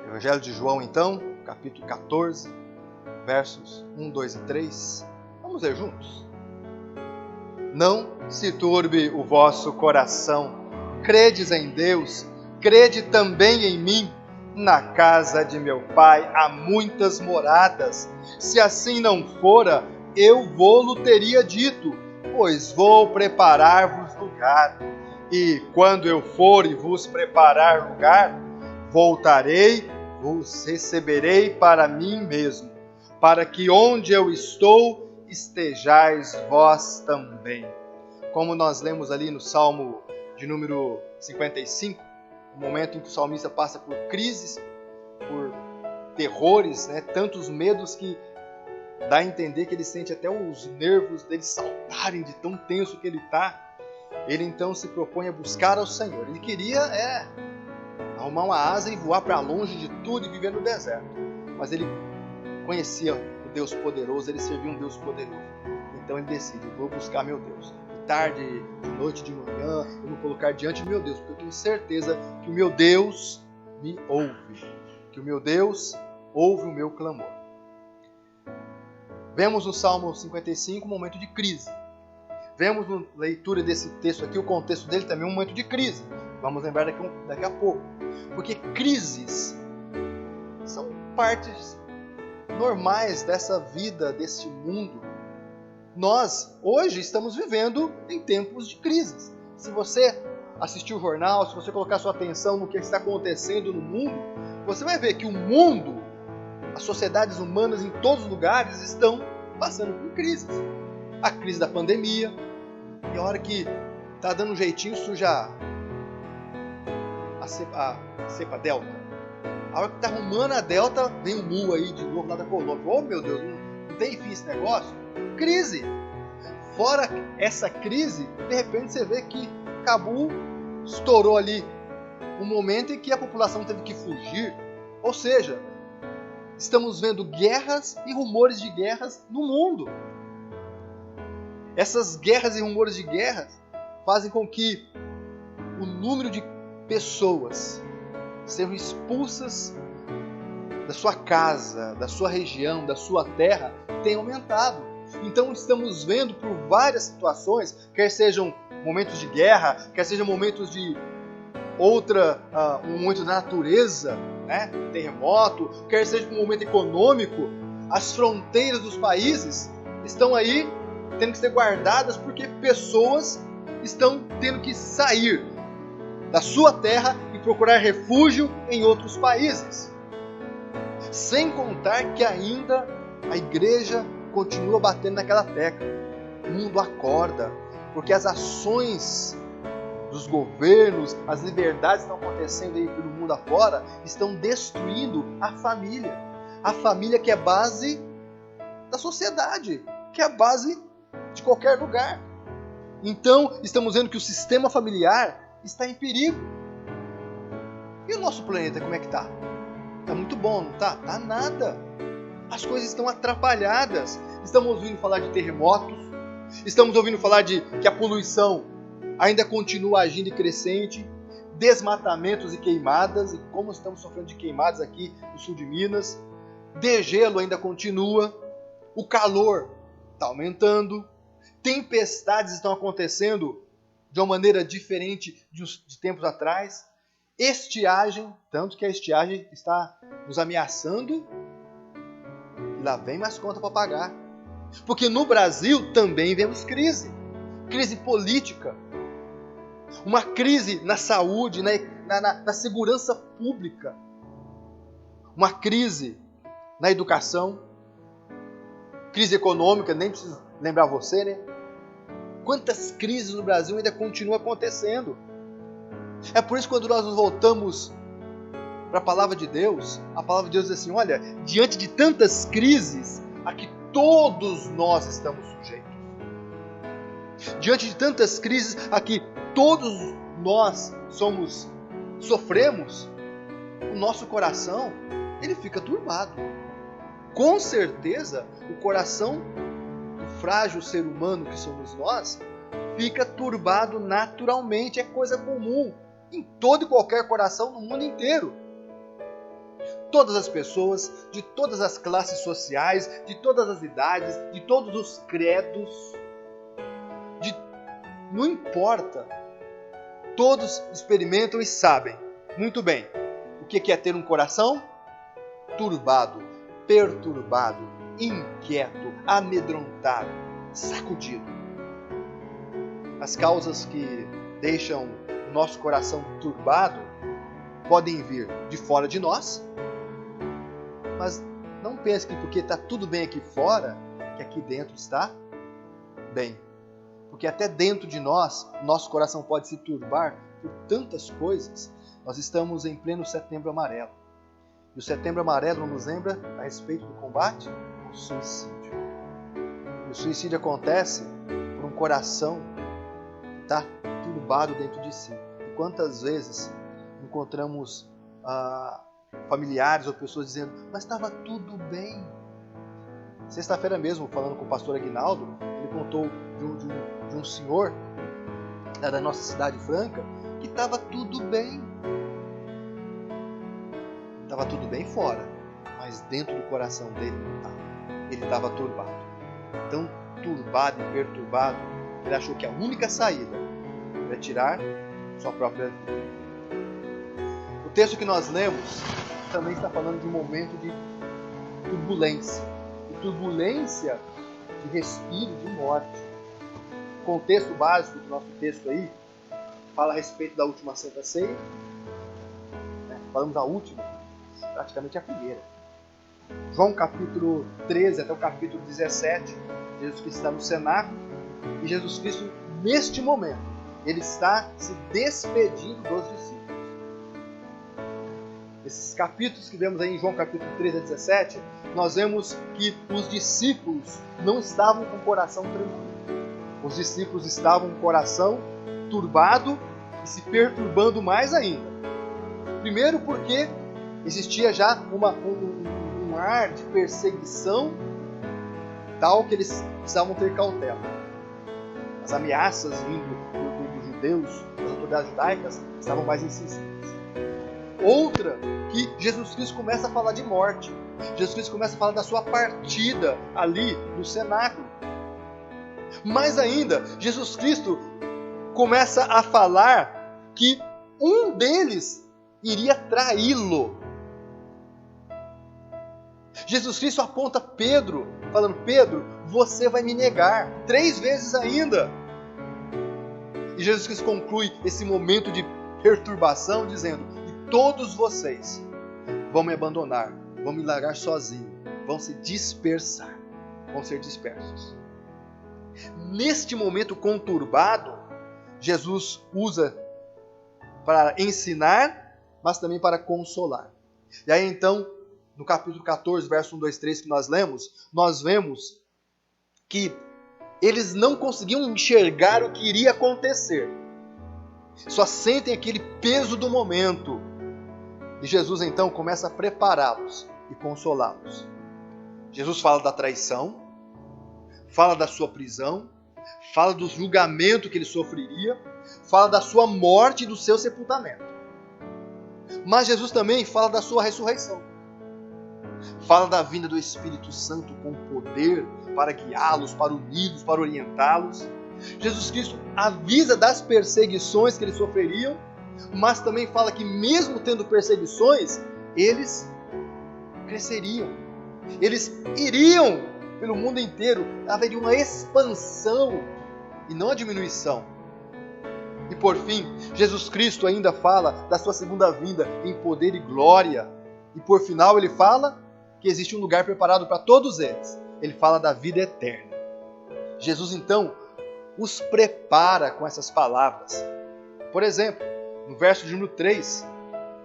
Evangelho de João, então, capítulo 14, versos 1, 2 e 3. Vamos ler juntos. Não se turbe o vosso coração. Credes em Deus, crede também em mim. Na casa de meu Pai há muitas moradas. Se assim não fora, eu vô-lo teria dito, pois vou preparar-vos lugar. E quando eu for e vos preparar lugar, voltarei, vos receberei para mim mesmo, para que onde eu estou, estejais vós também. Como nós lemos ali no Salmo de número 55, o momento em que o salmista passa por crises, por terrores, tantos medos que dá a entender que ele sente até os nervos dele saltarem de tão tenso que ele está. Ele então se propõe a buscar ao Senhor. Ele queria arrumar uma asa e voar para longe de tudo e viver no deserto. Mas ele conhecia o Deus poderoso, ele servia um Deus poderoso. Então ele decide, vou buscar meu Deus. De tarde, de noite, de manhã, eu vou colocar diante do meu Deus, porque eu tenho certeza que o meu Deus me ouve. Que o meu Deus ouve o meu clamor. Vemos no Salmo 55 um momento de crise. Vemos na leitura desse texto aqui, o contexto dele também é um momento de crise. Vamos lembrar daqui a pouco. Porque crises são partes normais dessa vida, deste mundo. Nós, hoje, estamos vivendo em tempos de crises. Se você assistir o jornal, se você colocar sua atenção no que está acontecendo no mundo, você vai ver que o mundo, as sociedades humanas em todos os lugares estão passando por crises. A crise da pandemia, e a hora que está dando um jeitinho, surge a cepa Delta. A hora que está arrumando a Delta, vem o Mu aí de novo lá da Colômbia. Oh meu Deus, não tem fim esse negócio? Crise! Fora essa crise, de repente você vê que Cabul estourou ali um momento em que a população teve que fugir. Ou seja, estamos vendo guerras e rumores de guerras no mundo. Essas guerras e rumores de guerras fazem com que o número de pessoas sejam expulsas da sua casa, da sua região, da sua terra, tenha aumentado. Então estamos vendo por várias situações, quer sejam momentos de guerra, quer sejam momentos de um momento da natureza, terremoto, quer seja um momento econômico, as fronteiras dos países estão aí tendo que ser guardadas porque pessoas estão tendo que sair da sua terra e procurar refúgio em outros países. Sem contar que ainda a igreja continua batendo naquela tecla. O mundo acorda, porque as ações dos governos, as liberdades que estão acontecendo aí pelo mundo afora, estão destruindo a família. A família que é base da sociedade, que é a base de qualquer lugar. Então, estamos vendo que o sistema familiar está em perigo. E o nosso planeta, como é que está? Está muito bom, não está? Está nada. As coisas estão atrapalhadas. Estamos ouvindo falar de terremotos. Estamos ouvindo falar de que a poluição ainda continua agindo e crescente. Desmatamentos e queimadas. E como estamos sofrendo de queimadas aqui no sul de Minas. Degelo ainda continua. O calor está aumentando. Tempestades estão acontecendo de uma maneira diferente de tempos atrás. Estiagem, tanto que a estiagem está nos ameaçando. E lá vem mais conta para pagar. Porque no Brasil também vemos crise. Crise política. Uma crise na saúde, na segurança pública. Uma crise na educação. Crise econômica, nem preciso lembrar você, Quantas crises no Brasil ainda continuam acontecendo? É por isso que quando nós nos voltamos para a palavra de Deus, a palavra de Deus diz assim, olha, diante de tantas crises, a que todos nós estamos sujeitos. Diante de tantas crises a que todos nós sofremos, o nosso coração, ele fica turbado. Com certeza, o coração do frágil ser humano que somos nós, fica turbado naturalmente, é coisa comum em todo e qualquer coração no mundo inteiro. Todas as pessoas, de todas as classes sociais, de todas as idades, de todos os credos, não importa, todos experimentam e sabem muito bem o que é ter um coração turbado, perturbado, inquieto, amedrontado, sacudido. As causas que deixam o nosso coração turbado podem vir de fora de nós, mas não pense que porque está tudo bem aqui fora, que aqui dentro está bem. Porque até dentro de nós, nosso coração pode se turbar por tantas coisas. Nós estamos em pleno Setembro Amarelo. E o Setembro Amarelo nos lembra a respeito do combate ao suicídio. E o suicídio acontece por um coração que está turbado dentro de si. E quantas vezes encontramos familiares ou pessoas dizendo, mas estava tudo bem. Sexta-feira mesmo, falando com o pastor Aguinaldo, ele contou de um senhor da nossa cidade franca que estava tudo bem. Estava tudo bem fora, mas dentro do coração dele não estava. Ele estava turbado. Tão turbado e perturbado, ele achou que a única saída era tirar sua própria vida. O texto que nós lemos também está falando de um momento de turbulência. E turbulência de respiro, de morte. O contexto básico do nosso texto aí fala a respeito da última Santa Ceia. Falamos da última, praticamente a primeira. João capítulo 13 até o capítulo 17, Jesus Cristo está no cenáculo e Jesus Cristo, neste momento, ele está se despedindo dos discípulos. Esses capítulos que vemos aí em João capítulo 13 a 17, nós vemos que os discípulos não estavam com o coração tranquilo. Os discípulos estavam com o coração turbado e se perturbando mais ainda. Primeiro porque existia já um ar de perseguição tal que eles precisavam ter cautela. As ameaças vindo dos judeus, das autoridades judaicas, estavam mais incisivas. Outra, que Jesus Cristo começa a falar de morte. Jesus Cristo começa a falar da sua partida ali no cenáculo. Mais ainda, Jesus Cristo começa a falar que um deles iria traí-lo. Jesus Cristo aponta Pedro, falando, Pedro, você vai me negar 3 vezes ainda. E Jesus Cristo conclui esse momento de perturbação dizendo, e todos vocês vão me abandonar, vão me largar sozinho, vão se dispersar, vão ser dispersos. Neste momento conturbado, Jesus usa para ensinar, mas também para consolar. E aí então, no capítulo 14, verso 1, 2, 3 que nós lemos, nós vemos que eles não conseguiam enxergar o que iria acontecer. Só sentem aquele peso do momento. E Jesus então começa a prepará-los e consolá-los. Jesus fala da traição, fala da sua prisão, fala do julgamento que ele sofreria, fala da sua morte e do seu sepultamento. Mas Jesus também fala da sua ressurreição. Fala da vinda do Espírito Santo com poder para guiá-los, para uni-los, para orientá-los. Jesus Cristo avisa das perseguições que eles sofreriam, mas também fala que mesmo tendo perseguições, eles cresceriam. Eles iriam pelo mundo inteiro, haveria uma expansão e não a diminuição. E por fim, Jesus Cristo ainda fala da sua segunda vinda em poder e glória. E por final ele fala que existe um lugar preparado para todos eles. Ele fala da vida eterna. Jesus então os prepara com essas palavras. Por exemplo, no verso de número 3,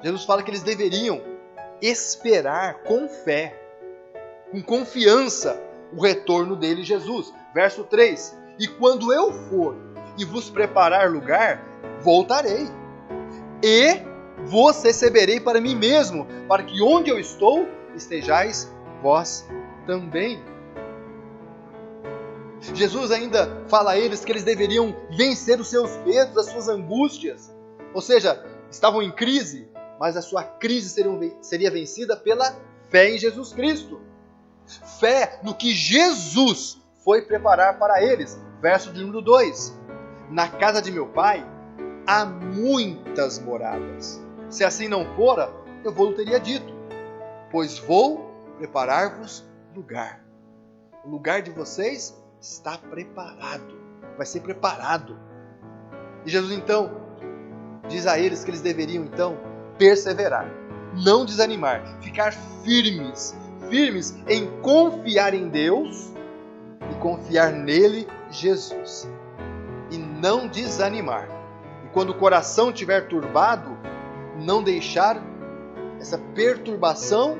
Jesus fala que eles deveriam esperar com fé, com confiança, o retorno dele, Jesus. Verso 3, E quando eu for e vos preparar lugar, voltarei. E vos receberei para mim mesmo, para que onde eu estou, estejais vós também. Jesus ainda fala a eles que eles deveriam vencer os seus medos, as suas angústias. Ou seja, estavam em crise, mas a sua crise seria vencida pela fé em Jesus Cristo. Fé no que Jesus foi preparar para eles. Verso de número 2. Na casa de meu pai há muitas moradas. Se assim não fora, eu vou teria dito, pois vou preparar-vos lugar. O lugar de vocês está preparado, vai ser preparado. E Jesus então diz a eles que eles deveriam então perseverar, não desanimar, ficar firmes em confiar em Deus e confiar nele, Jesus, e não desanimar. E quando o coração estiver turbado, não deixar essa perturbação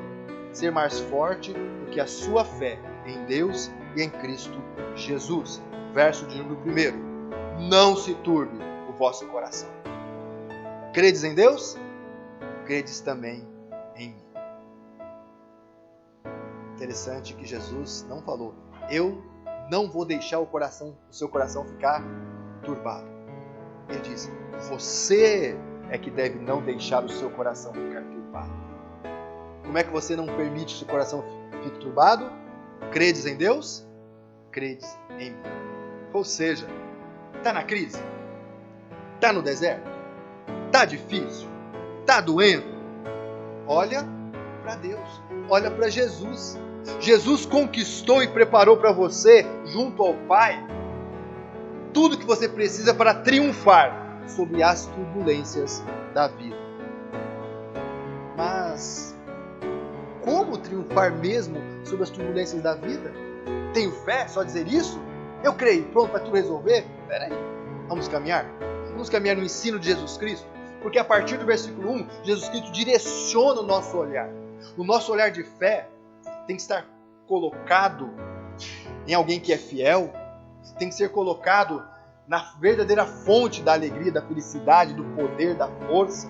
ser mais forte do que a sua fé em Deus e em Cristo Jesus. Verso de número 1. Não se turbe o vosso coração. Credes em Deus? Credes também em mim. Interessante que Jesus não falou, eu não vou deixar o seu coração ficar turbado. Ele diz, você é que deve não deixar o seu coração ficar turbado. Como é que você não permite que o seu coração fique turbado? Credes em Deus? Credes em mim. Ou seja, está na crise? Está no deserto? Está difícil? Está doendo? Olha para Deus. Olha para Jesus. Jesus conquistou e preparou para você, junto ao Pai, tudo que você precisa para triunfar sobre as turbulências da vida. Mas como triunfar mesmo sobre as turbulências da vida? Tenho fé? Só dizer isso? Eu creio, pronto, vai tudo resolver? Espera aí, vamos caminhar? Vamos caminhar no ensino de Jesus Cristo? Porque a partir do versículo 1, Jesus Cristo direciona o nosso olhar. O nosso olhar de fé tem que estar colocado em alguém que é fiel, tem que ser colocado na verdadeira fonte da alegria, da felicidade, do poder, da força.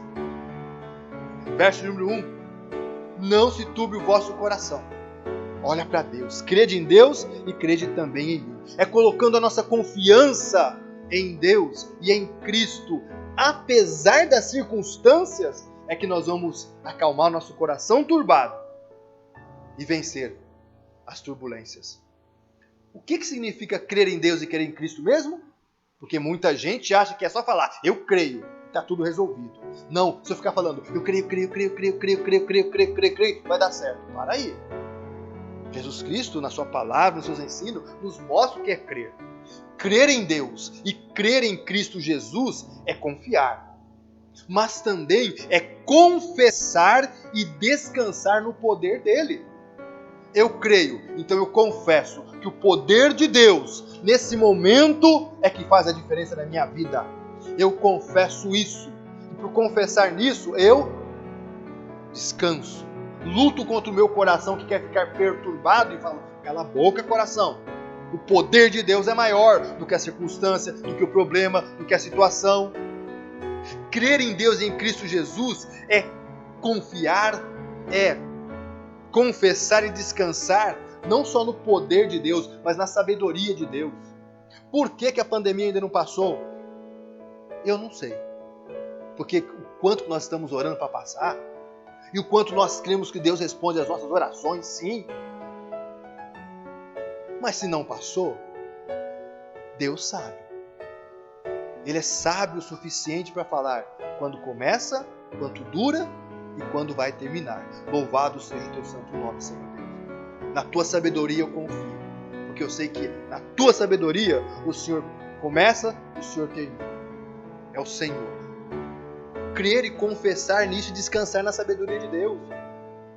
Verso número 1. Não se turbe o vosso coração. Olha para Deus. Crede em Deus e crede também em mim. É colocando a nossa confiança em Deus e em Cristo, apesar das circunstâncias, é que nós vamos acalmar nosso coração turbado e vencer as turbulências. O que significa crer em Deus e crer em Cristo mesmo? Porque muita gente acha que é só falar, eu creio, está tudo resolvido. Não, se eu ficar falando, eu creio, vai dar certo. Para aí. Jesus Cristo, na sua palavra, nos seus ensinos, nos mostra o que é crer. Crer em Deus e crer em Cristo Jesus é confiar. Mas também é confessar e descansar no poder dele. Eu creio, então eu confesso que o poder de Deus, nesse momento, é que faz a diferença na minha vida. Eu confesso isso. E por confessar nisso, eu descanso. Luto contra o meu coração que quer ficar perturbado e falo, cala a boca, coração. O poder de Deus é maior do que a circunstância, do que o problema, do que a situação. Crer em Deus e em Cristo Jesus é confiar, é confessar e descansar, não só no poder de Deus, mas na sabedoria de Deus. Por que a pandemia ainda não passou? Eu não sei. Porque o quanto nós estamos orando para passar, e o quanto nós cremos que Deus responde às nossas orações, sim. Mas se não passou, Deus sabe. Ele é sábio o suficiente para falar quando começa, quanto dura e quando vai terminar. Louvado seja o teu santo nome, Senhor Deus. Na tua sabedoria eu confio, porque eu sei que na tua sabedoria o Senhor começa e o Senhor termina. É o Senhor. Crer e confessar nisso e descansar na sabedoria de Deus.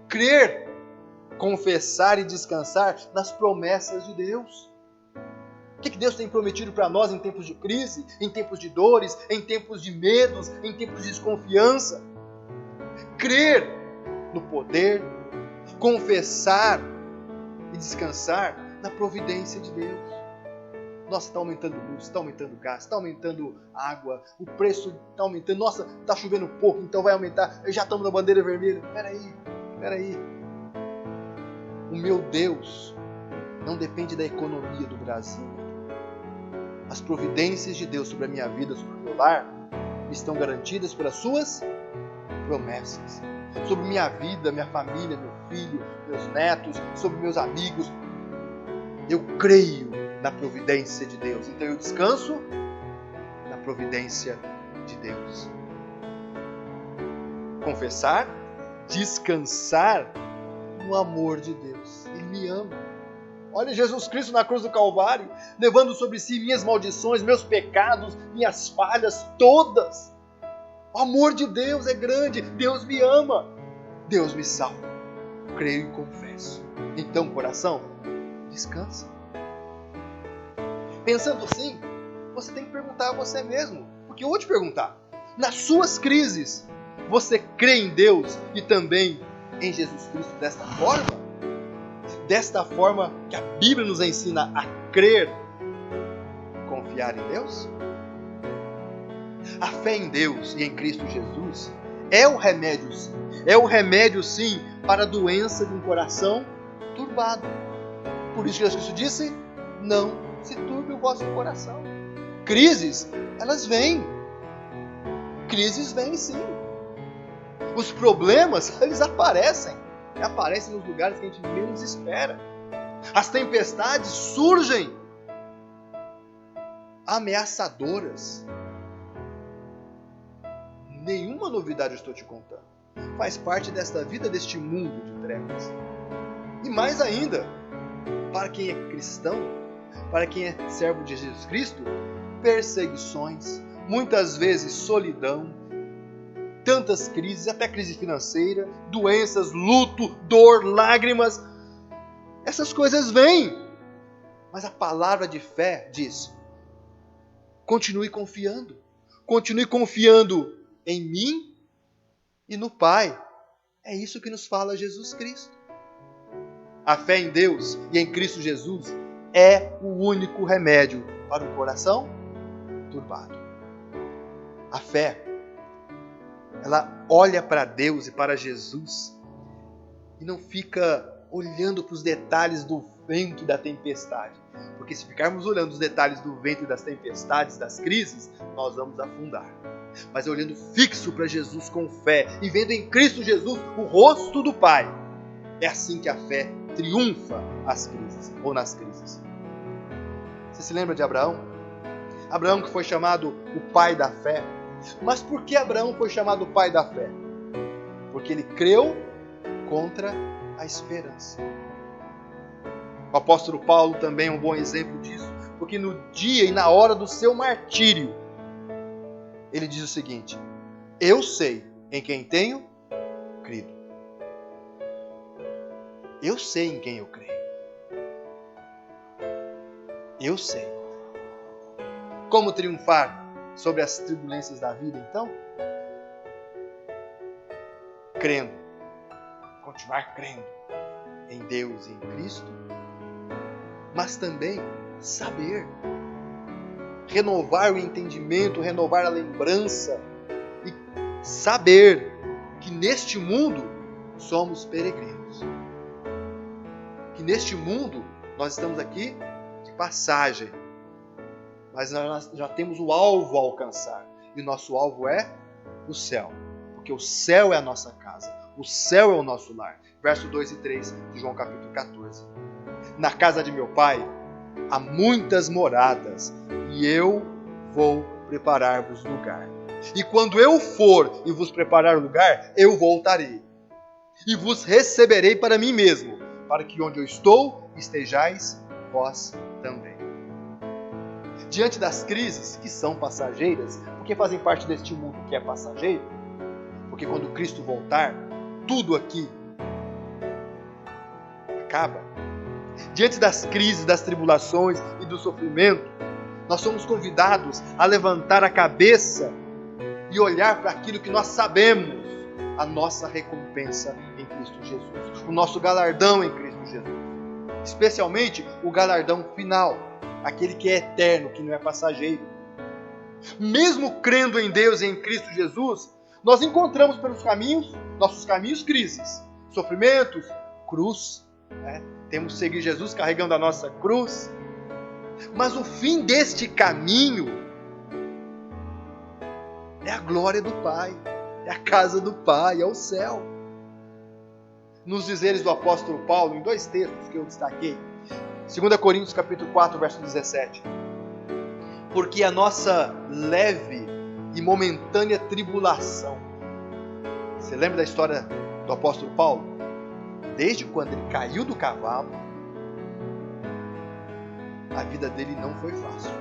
Crer, confessar e descansar nas promessas de Deus. O que Deus tem prometido para nós em tempos de crise, em tempos de dores, em tempos de medos, em tempos de desconfiança? Crer no poder, confessar e descansar na providência de Deus. Nossa, está aumentando luz, está aumentando gás, está aumentando água, o preço está aumentando. Nossa, está chovendo pouco, então vai aumentar. Já estamos na bandeira vermelha. Peraí. O meu Deus não depende da economia do Brasil. As providências de Deus sobre a minha vida, sobre o meu lar, estão garantidas pelas suas promessas. Sobre minha vida, minha família, meu filho, meus netos, sobre meus amigos. Eu creio na providência de Deus. Então eu descanso na providência de Deus. Confessar, descansar no amor de Deus. Ele me ama. Olha Jesus Cristo na cruz do Calvário, levando sobre si minhas maldições, meus pecados, minhas falhas todas. O amor de Deus é grande. Deus me ama. Deus me salva. Creio e confesso. Então, coração, descansa. Pensando assim, você tem que perguntar a você mesmo. Porque eu vou te perguntar. Nas suas crises, você crê em Deus e também em Jesus Cristo desta forma? Desta forma que a Bíblia nos ensina a crer, confiar em Deus? A fé em Deus e em Cristo Jesus é o remédio sim. É o remédio sim para a doença de um coração turbado. Por isso Jesus Cristo disse, não se turbe o vosso coração. Crises, elas vêm. Crises vêm sim. Os problemas, eles aparecem. E aparecem nos lugares que a gente menos espera. As tempestades surgem ameaçadoras. Nenhuma novidade eu estou te contando. Faz parte desta vida, deste mundo de trevas. E mais ainda, para quem é cristão, para quem é servo de Jesus Cristo, perseguições, muitas vezes solidão, tantas crises, até crise financeira, doenças, luto, dor, lágrimas. Essas coisas vêm. Mas a palavra de fé diz, continue confiando. Continue confiando em mim e no Pai. É isso que nos fala Jesus Cristo. A fé em Deus e em Cristo Jesus é o único remédio para um coração turbado. A fé, ela olha para Deus e para Jesus e não fica olhando para os detalhes do vento e da tempestade. Porque se ficarmos olhando os detalhes do vento e das tempestades, das crises, nós vamos afundar. Mas olhando fixo para Jesus com fé e vendo em Cristo Jesus o rosto do Pai, é assim que a fé triunfa as crises, ou nas crises. Você se lembra de Abraão? Abraão que foi chamado o pai da fé. Mas por que Abraão foi chamado o pai da fé? Porque ele creu contra a esperança. O apóstolo Paulo também é um bom exemplo disso, porque no dia e na hora do seu martírio, ele diz o seguinte, eu sei em quem tenho crido. Eu sei em quem eu creio. Eu sei. Como triunfar sobre as turbulências da vida, então? Crendo. Continuar crendo em Deus e em Cristo. Mas também saber. Renovar o entendimento, renovar a lembrança. E saber que neste mundo somos peregrinos. Que neste mundo nós estamos aqui de passagem. Mas nós já temos o alvo a alcançar. E o nosso alvo é o céu. Porque o céu é a nossa casa. O céu é o nosso lar. Verso 2 e 3 de João capítulo 14. Na casa de meu pai há muitas moradas. E eu vou preparar-vos lugar. E quando eu for e vos preparar lugar, eu voltarei. E vos receberei para mim mesmo. Para que onde eu estou, estejais vós também. Diante das crises, que são passageiras, porque fazem parte deste mundo que é passageiro, porque quando Cristo voltar, tudo aqui acaba. Diante das crises, das tribulações e do sofrimento, nós somos convidados a levantar a cabeça e olhar para aquilo que nós sabemos, a nossa recompensa em Cristo Jesus, o nosso galardão em Cristo Jesus, especialmente o galardão final, aquele que é eterno, que não é passageiro. Mesmo crendo em Deus e em Cristo Jesus, nós encontramos pelos caminhos, nossos caminhos, crises, sofrimentos, cruz. Temos que seguir Jesus carregando a nossa cruz. Mas o fim deste caminho é a glória do Pai, é a casa do Pai, é o céu. Nos dizeres do apóstolo Paulo, em 2 textos que eu destaquei, 2 Coríntios capítulo 4, verso 17. Porque a nossa leve e momentânea tribulação. Você lembra da história do apóstolo Paulo? Desde quando ele caiu do cavalo, a vida dele não foi fácil.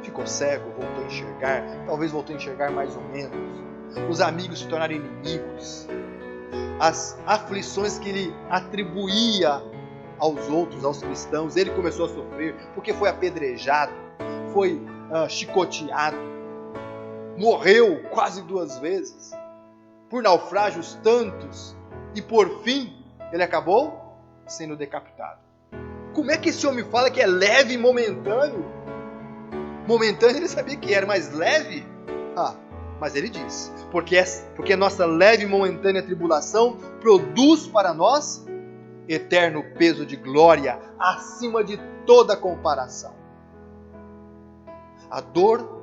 Ficou cego, voltou a enxergar, talvez voltou a enxergar mais ou menos. Os amigos se tornaram inimigos. As aflições que ele atribuía aos outros, aos cristãos, ele começou a sofrer, porque foi apedrejado, foi chicoteado, morreu quase 2 vezes, por naufrágios tantos, e por fim, ele acabou sendo decapitado. Como é que esse homem fala que é leve e momentâneo? Momentâneo ele sabia que era, mas leve? Mas ele diz, porque a nossa leve e momentânea tribulação produz para nós eterno peso de glória acima de toda comparação. A dor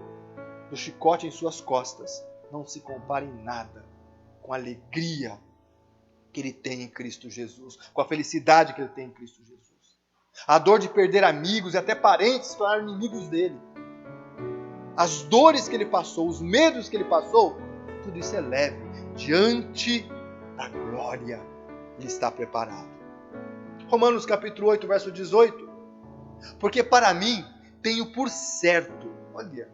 do chicote em suas costas não se compara em nada com a alegria que ele tem em Cristo Jesus, com a felicidade que ele tem em Cristo Jesus. A dor de perder amigos e até parentes se tornar inimigos dele. As dores que ele passou, os medos que ele passou, tudo isso é leve. Diante da glória, ele está preparado. Romanos capítulo 8, verso 18. Porque para mim, tenho por certo, olha,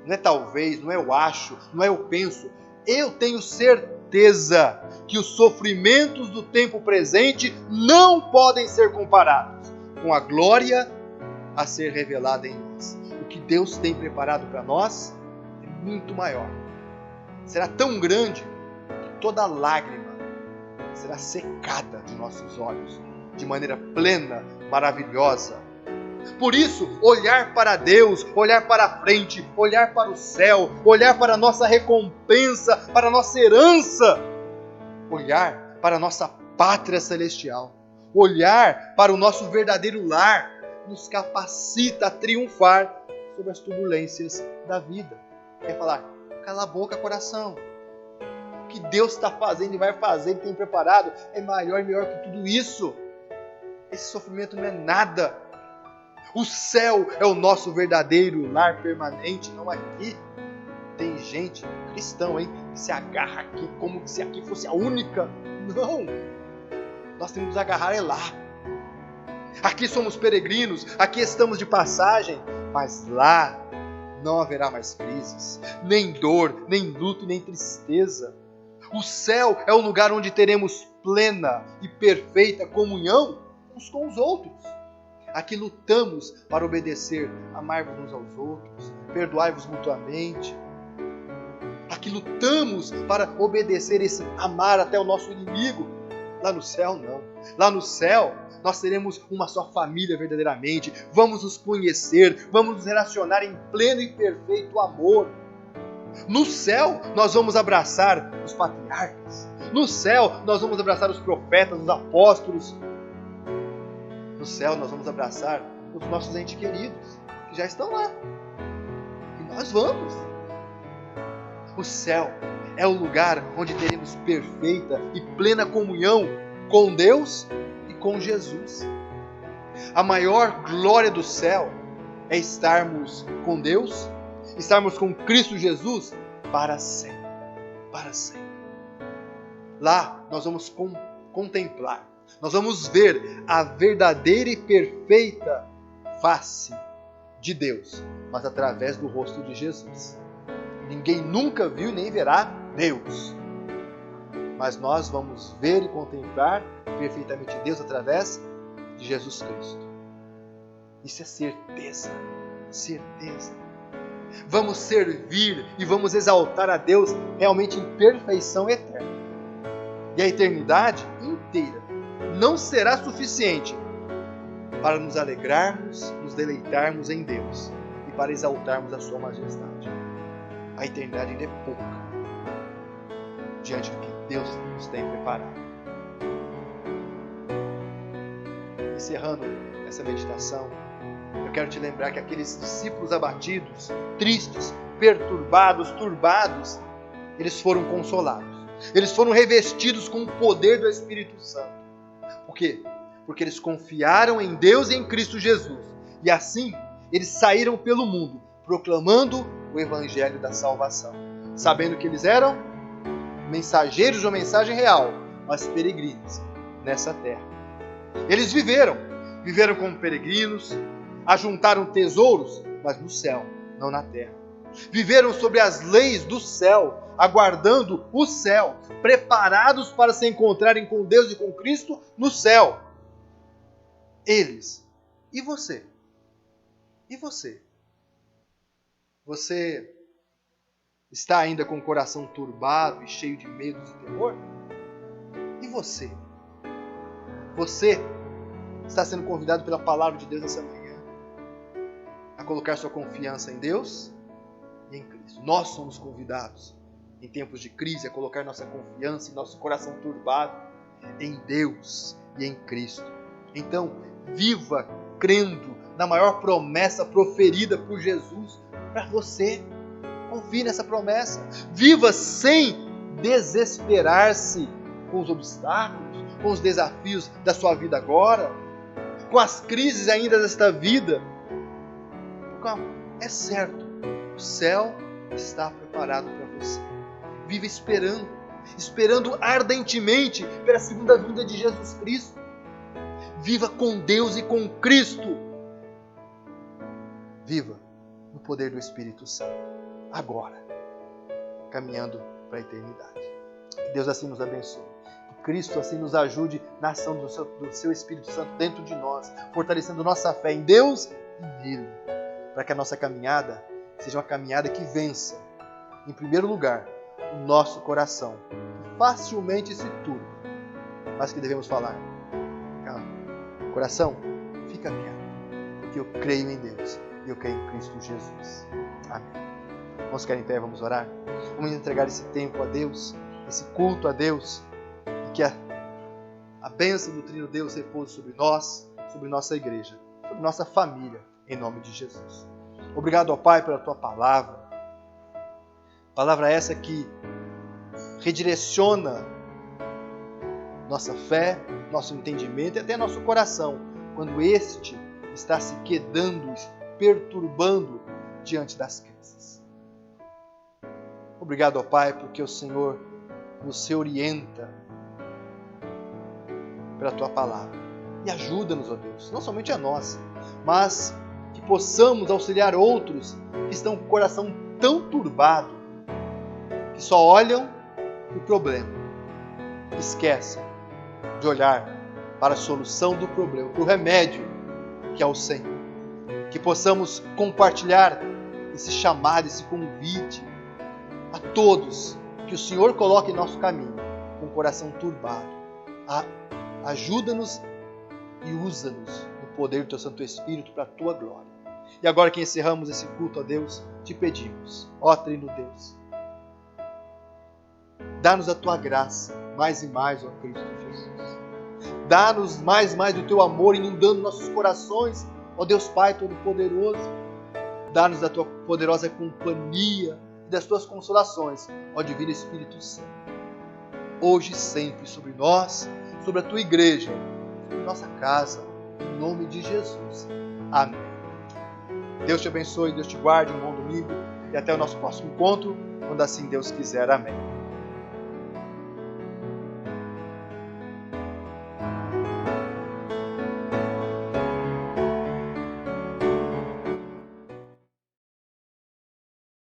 não é talvez, não é eu acho, não é eu penso, eu tenho certeza que os sofrimentos do tempo presente não podem ser comparados com a glória a ser revelada em nós. O que Deus tem preparado para nós é muito maior. Será tão grande que toda lágrima será secada de nossos olhos de maneira plena, maravilhosa. Por isso, olhar para Deus, olhar para a frente, olhar para o céu, olhar para a nossa recompensa, para a nossa herança, olhar para a nossa pátria celestial, olhar para o nosso verdadeiro lar, nos capacita a triunfar sobre as turbulências da vida. Quer falar? Cala a boca, coração. O que Deus está fazendo e vai fazer, Ele tem preparado, é maior e melhor que tudo isso. Esse sofrimento não é nada. O céu é o nosso verdadeiro lar permanente, não aqui. Tem gente, cristão, que se agarra aqui como se aqui fosse a única. Não. Nós temos que nos agarrar lá. Aqui somos peregrinos, aqui estamos de passagem, mas lá não haverá mais crises, nem dor, nem luto, nem tristeza. O céu é o lugar onde teremos plena e perfeita comunhão uns com os outros. Aqui lutamos para obedecer, amar-vos uns aos outros, perdoai-vos mutuamente. Aqui lutamos para obedecer esse amar até o nosso inimigo. Lá no céu, não. Lá no céu, nós teremos uma só família verdadeiramente. Vamos nos conhecer, vamos nos relacionar em pleno e perfeito amor. No céu, nós vamos abraçar os patriarcas. No céu, nós vamos abraçar os profetas, os apóstolos. No céu, nós vamos abraçar os nossos entes queridos, que já estão lá. E nós vamos. O céu é o lugar onde teremos perfeita e plena comunhão com Deus e com Jesus. A maior glória do céu é estarmos com Deus, estarmos com Cristo Jesus para sempre. Para sempre. Lá nós vamos contemplar, nós vamos ver a verdadeira e perfeita face de Deus, mas através do rosto de Jesus. Ninguém nunca viu nem verá Deus, mas nós vamos ver e contemplar perfeitamente Deus através de Jesus Cristo. Isso é certeza, certeza. Vamos servir e vamos exaltar a Deus realmente em perfeição eterna. E a eternidade inteira não será suficiente para nos alegrarmos, nos deleitarmos em Deus e para exaltarmos a sua majestade. A eternidade ainda é pouca diante do que Deus nos tem preparado. Encerrando essa meditação, eu quero te lembrar que aqueles discípulos abatidos, tristes, perturbados, turbados, eles foram consolados. Eles foram revestidos com o poder do Espírito Santo. Por quê? Porque eles confiaram em Deus e em Cristo Jesus. E assim, eles saíram pelo mundo, proclamando o Evangelho da salvação. Sabendo que eles eram mensageiros de uma mensagem real, mas peregrinos nessa terra. Eles viveram como peregrinos, ajuntaram tesouros, mas no céu, não na terra. Viveram sobre as leis do céu, aguardando o céu, preparados para se encontrarem com Deus e com Cristo no céu. Eles. E você? E você? Você está ainda com o coração turbado e cheio de medos e temor? E você? Você está sendo convidado pela palavra de Deus essa manhã a colocar sua confiança em Deus e em Cristo. Nós somos convidados em tempos de crise a colocar nossa confiança e nosso coração turbado em Deus e em Cristo. Então, viva crendo na maior promessa proferida por Jesus para você. Confie nessa promessa. Viva sem desesperar-se com os obstáculos, com os desafios da sua vida agora, com as crises ainda desta vida. É certo, o céu está preparado para você. Viva esperando ardentemente pela segunda vinda de Jesus Cristo. Viva com Deus e com Cristo. Viva no poder do Espírito Santo, agora, caminhando para a eternidade. Que Deus assim nos abençoe. Que Cristo assim nos ajude na ação do seu Espírito Santo dentro de nós, fortalecendo nossa fé em Deus e nele, para que a nossa caminhada seja uma caminhada que vença, em primeiro lugar, o nosso coração, que facilmente se turba, mas que devemos falar: calma, coração, fica quieto, porque eu creio em Deus e eu creio em Cristo Jesus. Amém. Vamos ficar em pé, vamos orar? Vamos entregar esse tempo a Deus, esse culto a Deus, e que a bênção do Trino Deus repouse sobre nós, sobre nossa igreja, sobre nossa família, em nome de Jesus. Obrigado, ó Pai, pela Tua palavra. Palavra essa que redireciona nossa fé, nosso entendimento e até nosso coração, quando este está se quedando, perturbando diante das crises. Obrigado, ó Pai, porque o Senhor nos orienta pela Tua palavra. E ajuda-nos, ó Deus, não somente a nós, mas que possamos auxiliar outros que estão com o coração tão turbado, que só olham o problema, esquecem de olhar para a solução do problema, para o remédio que é o Senhor. Que possamos compartilhar esse chamado, esse convite a todos que o Senhor coloque em nosso caminho com o coração turbado. Ajuda-nos e usa-nos no poder do Teu Santo Espírito para a Tua glória. E agora que encerramos esse culto a Deus, te pedimos, ó Trino Deus, dá-nos a Tua graça mais e mais, ó Cristo Jesus. Dá-nos mais e mais do Teu amor inundando nossos corações, ó Deus Pai Todo-Poderoso. Dá-nos a Tua poderosa companhia e das Tuas consolações, ó Divino Espírito Santo. Hoje e sempre sobre nós, sobre a Tua igreja, sobre nossa casa, em nome de Jesus. Amém. Deus te abençoe, Deus te guarde, um bom domingo e até o nosso próximo encontro, quando assim Deus quiser. Amém.